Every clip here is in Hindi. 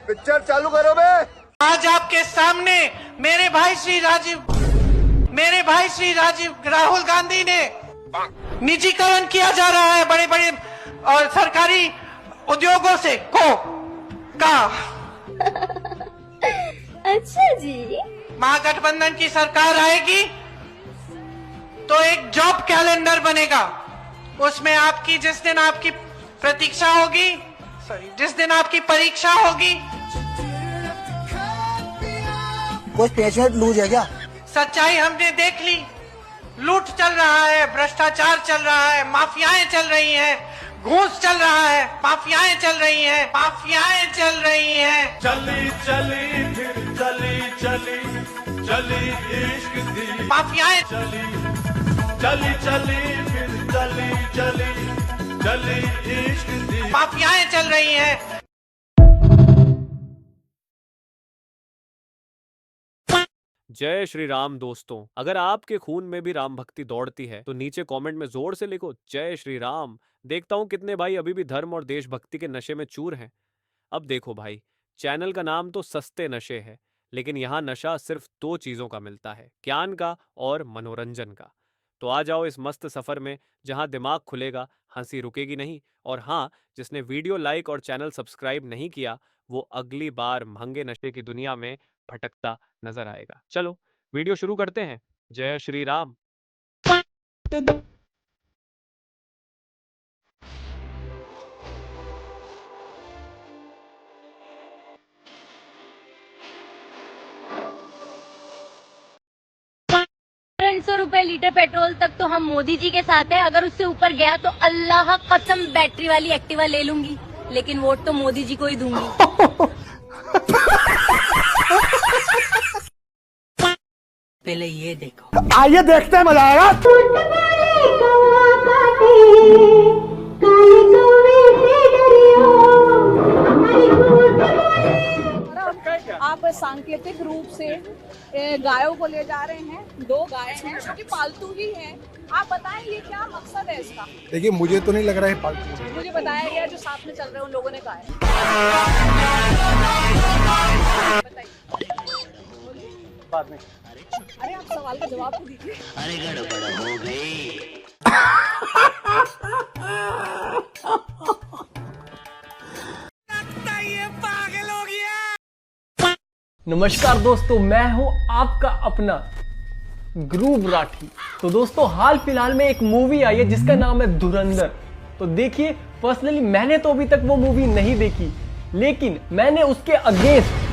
पिक्चर चालू करो बे। आज आपके सामने मेरे भाई श्री राजीव राहुल गांधी ने निजीकरण किया जा रहा है बड़े बड़े और सरकारी उद्योगों से का। अच्छा जी। महागठबंधन की सरकार आएगी तो एक जॉब कैलेंडर बनेगा, उसमें आपकी जिस दिन आपकी प्रतीक्षा होगी, जिस दिन आपकी परीक्षा होगी। कोई पेशेंट लूज है क्या? सच्चाई हमने देख ली, लूट चल रहा है, भ्रष्टाचार चल रहा है, माफियाएं चल रही हैं, घूस चल रहा है, माफियाएं चल रही हैं। चली चली फिर चली चली चली इश्क दी माफियाएं चली चली चली फिर चली चली चली इश्क दी माफियाएं चल रही हैं। जय श्री राम दोस्तों, अगर आपके खून में भी राम भक्ति दौड़ती है तो नीचे कमेंट में जोर से लिखो जय श्री राम। देखता हूं कितने भाई अभी भी धर्म और देशभक्ति के नशे में चूर हैं। अब देखो भाई, चैनल का नाम तो सस्ते नशे है, लेकिन यहाँ नशा सिर्फ 2 चीजों का मिलता है, ज्ञान का और मनोरंजन का। तो आ जाओ इस मस्त सफर में जहाँ दिमाग खुलेगा, हंसी रुकेगी नहीं। और हाँ, जिसने वीडियो लाइक और चैनल सब्सक्राइब नहीं किया वो अगली बार महंगे नशे की दुनिया में भटकता नजर आएगा। चलो वीडियो शुरू करते हैं। जय श्री राम। ₹300 लीटर पेट्रोल तक तो हम मोदी जी के साथ है। अगर उससे ऊपर गया तो अल्लाह कसम बैटरी वाली एक्टिवा ले लूंगी, लेकिन वोट तो मोदी जी को ही दूंगी। पहले ये देखो। आइए देखते हैं, मजा आएगा। आप सांकेतिक रूप से गायों को ले जा रहे हैं, 2 गाय हैं जो कि पालतू ही हैं। आप बताएं ये क्या मकसद है इसका? देखिए, मुझे तो नहीं लग रहा है फालतू। मुझे बताया गया जो साथ में चल रहे हैं उन लोगों ने कहा है। बताइए बाद में। अरे आप सवाल का जवाब तो दीजिए। अरे गड़बड़ हो गई। नमस्कार दोस्तों, मैं हूं आपका अपना ग्रुप राठी। तो दोस्तों, हाल फिलहाल में एक मूवी आई है जिसका नाम है धुरंधर। तो देखिए, पर्सनली मैंने तो अभी तक वो मूवी नहीं देखी, लेकिन मैंने उसके अगेंस्ट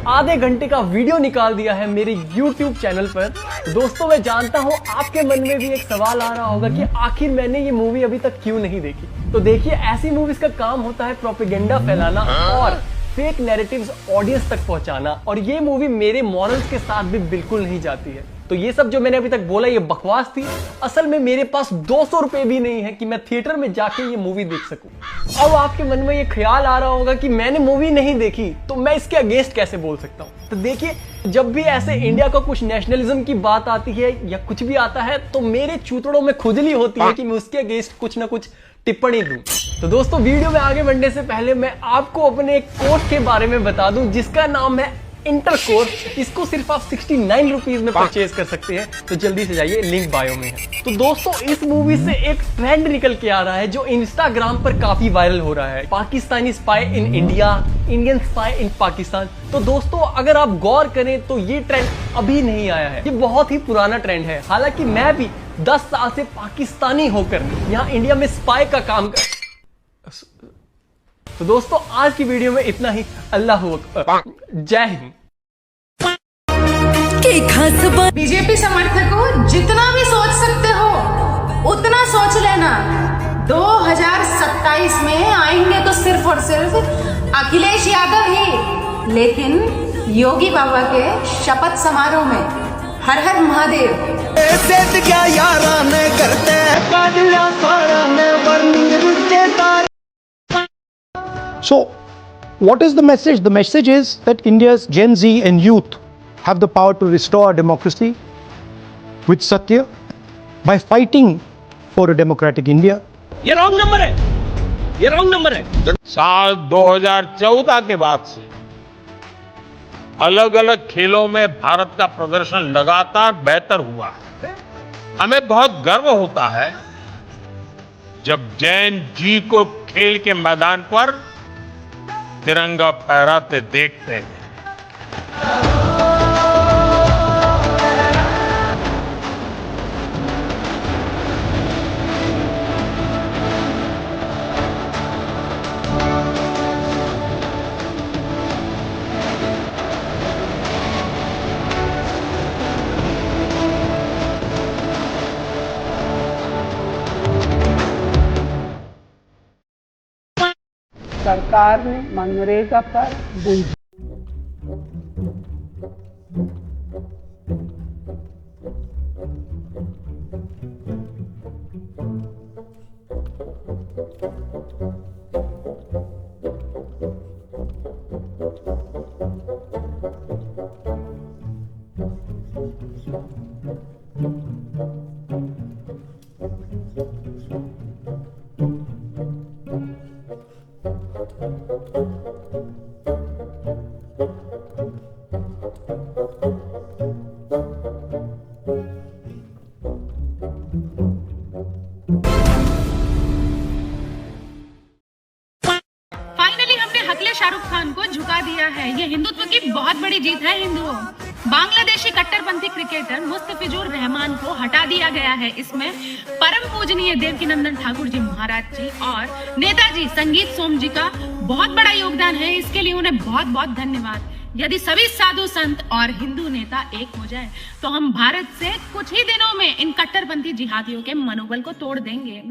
आधे घंटे का वीडियो निकाल दिया है मेरे YouTube चैनल पर। दोस्तों, मैं जानता हूं आपके मन में भी एक सवाल आ रहा होगा कि आखिर मैंने ये मूवी अभी तक क्यों नहीं देखी। तो देखिए, ऐसी मूवीज का काम होता है प्रोपेगेंडा फैलाना और फेक नैरेटिव्स ऑडियंस तक पहुंचाना, और ये मूवी मेरे मॉरल्स के साथ भी बिल्कुल नहीं जाती है। तो ये सब जो मैंने अभी तक बोला ये बकवास थी। असल में मेरे पास ₹200 भी नहीं है कि मैं थिएटर में जाके ये मूवी देख सकूं। अब आपके मन में ये ख्याल आ रहा होगा कि मैंने मूवी नहीं देखी तो मैं इसके अगेंस्ट कैसे बोल सकता हूं। तो देखिए, जब भी ऐसे इंडिया का कुछ नेशनलिज्म की बात आती है या कुछ भी आता है तो मेरे चूतड़ों में खुजली होती है कि मैं उसके अगेंस्ट कुछ ना कुछ टिप्पणी दूं। तो दोस्तों, वीडियो में आगे बढ़ने से पहले मैं आपको अपने एक कोर्स के बारे में बता दूं जिसका नाम है इंटर कोर्स। इसको सिर्फ आप 69 रुपीज में परचेज कर सकते हैं। तो जल्दी से जाइए, लिंक बायो में है। तो दोस्तों, इस मूवी से एक ट्रेंड निकल के आ रहा है जो इंस्टाग्राम पर काफी वायरल हो रहा है, Pakistani spy in India, Indian spy in Pakistan. तो दोस्तों, अगर आप गौर करें तो ये ट्रेंड अभी नहीं आया है, ये बहुत ही पुराना ट्रेंड है। हालांकि मैं भी 10 साल से पाकिस्तानी होकर यहाँ इंडिया में स्पाई का काम कर। तो दोस्तों, आज की वीडियो में इतना ही। अल्लाह अकबर, जय हिंद। बीजेपी समर्थक हो, जितना भी सोच सकते हो उतना सोच लेना। 2027 में आएंगे तो सिर्फ और सिर्फ अखिलेश यादव ही, लेकिन योगी बाबा के शपथ समारोह में। हर हर Mahadev. So, what is the message? The message is that India's Gen Z and youth have the power to restore democracy with Satya by fighting for a democratic India. ये रॉन्ग नंबर है, ये रॉन्ग नंबर है। साल 2014 के बाद से अलग अलग खेलों में भारत का प्रदर्शन लगातार बेहतर हुआ है। हमें बहुत गर्व होता है जब जैन जी को खेल के मैदान पर तिरंगा फहराते देखते हैं। सरकार ने मनरेगा पर फाइनली हमने हकले शाहरुख खान को झुका दिया है। ये हिंदुत्व की बहुत बड़ी जीत है हिंदुओं। बांग्लादेशी कट्टरपंथी क्रिकेटर मुस्तफिजुर रहमान को हटा दिया गया है। इसमें परम पूजनीय देवकीनंदन ठाकुर जी महाराज जी और नेताजी संगीत सोम जी का बहुत बड़ा योगदान है। इसके लिए उन्हें बहुत बहुत धन्यवाद। यदि सभी साधु संत और हिंदू नेता एक हो जाए तो हम भारत से कुछ ही दिनों में इन कट्टरपंथी जिहादियों के मनोबल को तोड़ देंगे।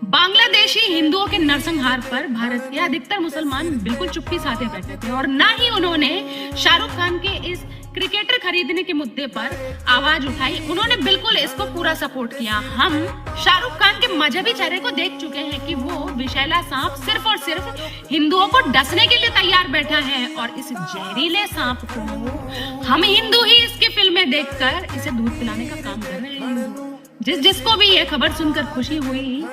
बांग्लादेशी हिंदुओं के नरसंहार पर भारत के अधिकतर मुसलमान बिल्कुल चुप्पी साधे बैठे थे और ना ही उन्होंने शाहरुख खान के इस क्रिकेटर खरीदने के मुद्दे पर आवाज उठाई। उन्होंने बिल्कुल इसको पूरा सपोर्ट किया। हम शाहरुख खान के मजहबी चेहरे को देख चुके हैं कि वो विषैला सांप सिर्फ और सिर्फ हिंदुओं को डसने के लिए तैयार बैठा है और इस जहरीले सांप को हम हिंदू ही इसकी फिल्में देखकर इसे दूध पिलाने का काम कर रहे हैं। जिसको भी ये खबर सुनकर खुशी हुई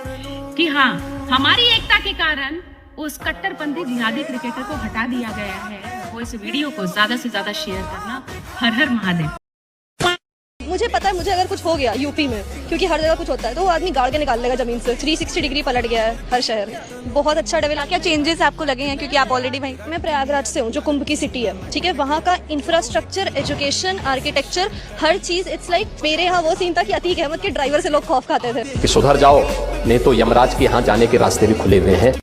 कि हाँ हमारी एकता के कारण उस कट्टरपंथी जिहादी क्रिकेटर को हटा दिया गया है, वो इस वीडियो को ज्यादा से ज्यादा शेयर करना। हर हर महादेव। मुझे पता है मुझे अगर कुछ हो गया यूपी में, क्योंकि हर जगह कुछ होता है, तो वो आदमी गाड़ के निकाल लेगा जमीन से। 360 डिग्री पलट गया है हर शहर। बहुत अच्छा डेवलप। क्या चेंजेस आपको लगे हैं, क्योंकि आप ऑलरेडी भाई। मैं प्रयागराज से हूँ जो कुंभ की सिटी है, ठीक है। वहाँ का इंफ्रास्ट्रक्चर, एजुकेशन, आर्किटेक्चर, हर चीज इट्स लाइक मेरे यहाँ वो सीन था कि अतीक अहमद के ड्राइवर से लोग खौफ खाते थे कि सुधर जाओ नहीं तो यमराज के यहाँ जाने के रास्ते भी खुले हुए हैं।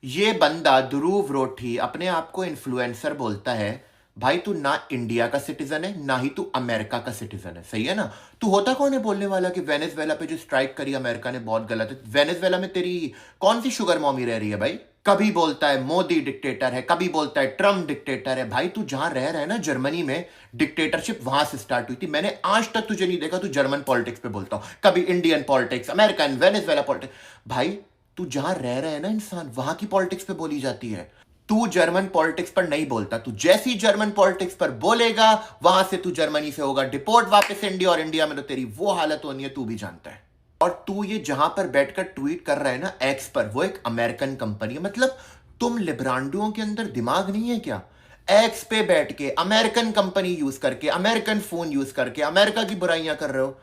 ये बंदा ध्रुव रोठी अपने आप को इन्फ्लुएंसर बोलता है। भाई तू ना इंडिया का सिटीजन है ना ही तू अमेरिका का सिटीजन है, सही है ना। तू होता कौन है बोलने वाला कि वेनेजुएला पे जो स्ट्राइक करी अमेरिका ने बहुत गलत है। वेनेजुएला में तेरी कौन सी शुगर मॉमी रह रही है भाई। कभी बोलता है मोदी डिक्टेटर है, कभी बोलता है ट्रम्प डिक्टेटर है। भाई तू जहां रह रहा है ना जर्मनी में, डिक्टेटरशिप वहां से स्टार्ट हुई थी। मैंने आज तक तुझे नहीं देखा तू जर्मन पॉलिटिक्स पे बोलता हूं। कभी Indian politics, American, Venezuela politics. भाई तू जहां रह रहा है ना इंसान, वहां की पॉलिटिक्स पे बोली जाती है। तू जर्मन पॉलिटिक्स पर नहीं बोलता। तू जैसी जर्मन पॉलिटिक्स पर बोलेगा वहां से तू जर्मनी से होगा डिपोर्ट वापस इंडिया, और इंडिया में तो तेरी वो हालत होनी है तू भी जानता है। और तू ये जहां पर बैठकर ट्वीट कर रहा है ना एक्स पर, वो एक अमेरिकन कंपनी है। मतलब तुम लिब्रांडुओं के अंदर दिमाग नहीं है क्या। एक्स पे बैठ के अमेरिकन कंपनी यूज करके, अमेरिकन फोन यूज करके अमेरिका की बुराइयां कर रहे हो,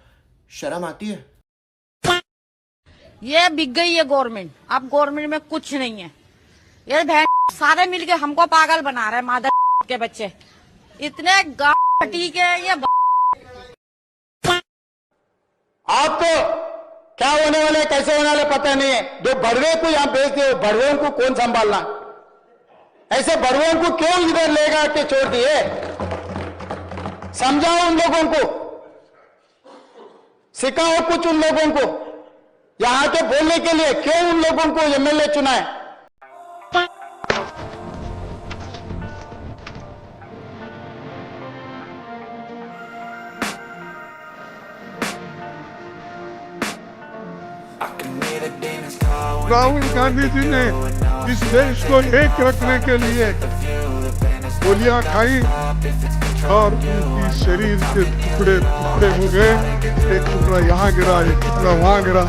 शर्म आती है। ये बिक गई है गवर्नमेंट। अब गवर्नमेंट में कुछ नहीं है। ये बहन सारे मिलके हमको पागल बना रहे हैं, मादर के बच्चे इतने गाटी के। ये आपको क्या होने वाले कैसे होने वाले पता नहीं है। जो बड़वे को यहाँ भेज दिए, बड़वे को कौन संभालना। ऐसे बड़वों को क्यों इधर लेगा के छोड़ दिए। समझाओ उन लोगों को, सिखाओ कुछ उन लोगों को। यहाँ के बोलने के लिए क्यों उन लोगों को एमएलए चुना है। राहुल गांधी जी ने इस देश को एक रखने के लिए गोलियां खाई और उनकी शरीर के टुकड़े टुकड़े हो गए। एक टुकड़ा यहाँ गिरा, एक टुकड़ा वहाँ गिरा।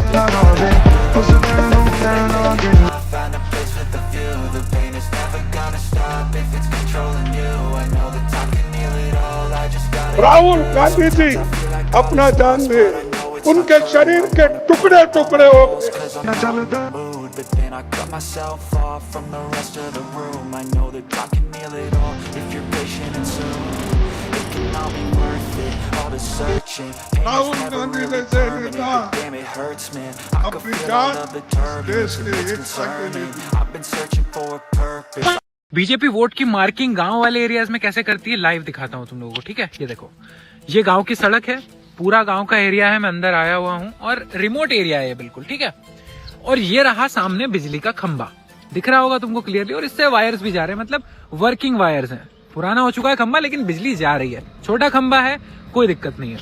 Find a place with a view, the pain is never gonna stop if it's controlling you. Rahul Gandhi ji अपना जान दे, उनके शरीर के टुकड़े टुकड़े हो राहुल गांधी जैसे नेता अपनी जान देश के हित के बीजेपी वोट की मार्किंग गांव वाले एरियाज में कैसे करती है लाइव दिखाता हूं तुम लोगों को, ठीक है। ये देखो, ये गांव की सड़क है, पूरा गांव का एरिया है, मैं अंदर आया हुआ हूं और रिमोट एरिया है बिल्कुल, ठीक है। और ये रहा सामने बिजली का खंबा, दिख रहा होगा तुमको क्लियरली, और इससे वायर्स भी जा रहे हैं, मतलब वर्किंग वायर्स हैं। पुराना हो चुका है खंबा लेकिन बिजली जा रही है, छोटा खंबा है, कोई दिक्कत नहीं है।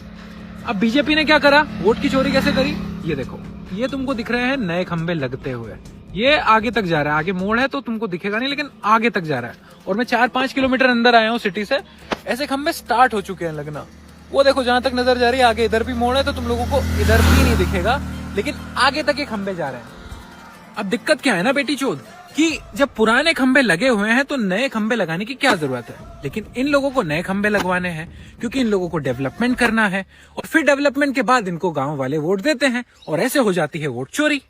अब बीजेपी ने क्या करा, वोट की चोरी कैसे करी, ये देखो, ये तुमको दिख रहे हैं नए खंबे लगते हुए, ये आगे तक जा रहा है, आगे मोड़ है तो तुमको दिखेगा नहीं लेकिन आगे तक जा रहा है। और मैं 4-5 किलोमीटर अंदर आया हूँ सिटी से, ऐसे खंबे स्टार्ट हो चुके हैं लगना। वो देखो जहां तक नजर जा रही है, आगे इधर भी मोड़ है तो तुम लोगों को इधर भी नहीं दिखेगा, लेकिन आगे तक ये खंबे जा रहे हैं। अब दिक्कत क्या है ना बेटी चोद, कि जब पुराने खंबे लगे हुए हैं तो नए खंबे लगाने की क्या जरूरत है। लेकिन इन लोगों को नए खंबे लगवाने हैं क्योंकि इन लोगों को डेवलपमेंट करना है, और फिर डेवलपमेंट के बाद इनको गांव वाले वोट देते हैं और ऐसे हो जाती है वोट चोरी।